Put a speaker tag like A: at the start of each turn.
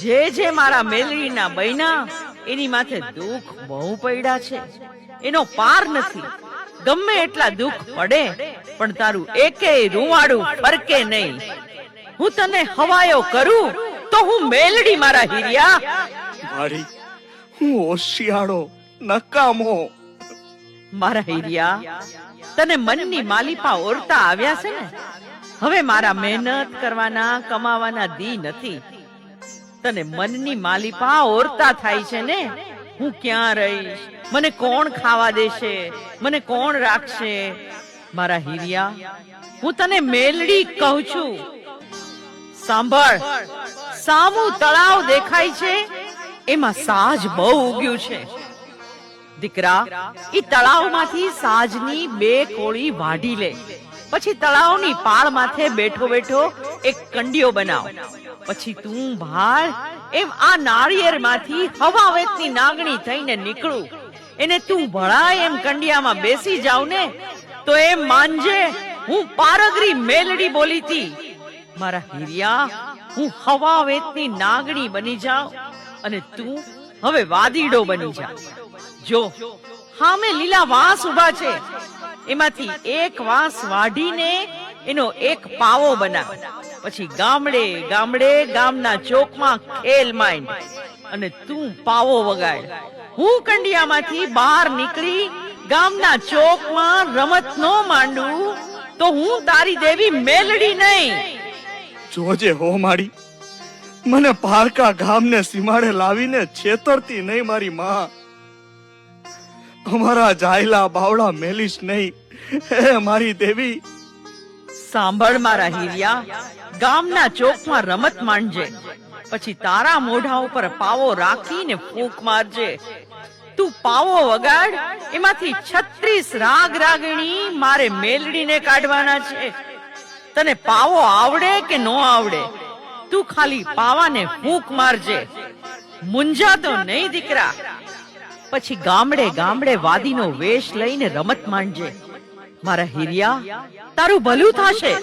A: જે મારા મેલડીના બૈના એની માથે દુઃખ બહુ પડ્યા છે, એનો પાર નથી. ગમે એટલા દુઃખ પડે પણ તારું એકેય રૂવાડું ફરકે નહીં. હું તને હવાયો કરું તો હું મેલડી મારા હીરિયા.
B: મારી હું હોશિયાળો નકામો.
A: મારા હીરિયા, તને મનની માલિપા ઓરતા આવ્યા છે ને. હવે મારા મહેનત કરવાના કમાવાના દી નથી. તને મનની માલિપા ઓરતા થાય છે ને. હું ક્યાં રહીશ, મને કોણ ખાવા દેશે, મને કોણ રાખશે? મારા હીરિયા, હું તને મેલડી કહું છું. સાંભળ, સામું તળાવ દેખાય છે, એમાં સાજ બહુ ઉગ્યું છે. દીકરા, ઈ તળાવમાંથી સાજની 2 કોળી વાઢી લે. પછી તળાવની પાળ માથે બેઠો બેઠો એક કંડિયો બનાવ. પછી તું ભાળ એમ આ નાળિયેરમાંથી હવાવેતની નાગણી થઈને નીકળું. એને તું ભળાય એમ કંડિયામાં બેસી જાવ ને તો એમ માનજે હું પારગરી મેલડી બોલી તી. મારા હીરિયા, હું હવાવેતની નાગણી બની જાઉં અને તું હવે વાદીડો બની જા. જો સામે લીલા વાંસ ઉભા છે, એમાંથી એક વાંસ વાઢીને એનો એક પાવો બનાવ. પછી ગામડે ગામડે ગામના ચોકમાં ખેલ માંડ અને તું પાવો વગાડ. હું કંડિયામાંથી બહાર નીકળી ગામના ચોકમાં રમત નો માંડું તો હું તારી દેવી મેલડી નહીં.
B: જોજે હો મારી, મને પારકા ગામને સીમાડે લાવીને છેતરતી નહીં મારી માં. અમારા જાયલા બાવડા મેલીશ નહીં હે મારી દેવી.
A: સાંભળ મારા હીરિયા, ગામના ચોકમાં રમત માંડજે. પછી તારા મોઢા ઉપર પાવો રાખીને ફૂંક મારજે. તું પાવો વગાડ, એમાંથી 36 રાગ રાગણી મારે મેલડીને કાઢવાના છે. તને પાવો આવડે કે નો આવડે, તું ખાલી પાવાને ફૂંક મારજે. મુંજાતો નહીં દીકરા. પછી ગામડે ગામડે વાદીનો વેશ લઈને રમત માંડજે. મારા હીરિયા, તારું ભલું થશે.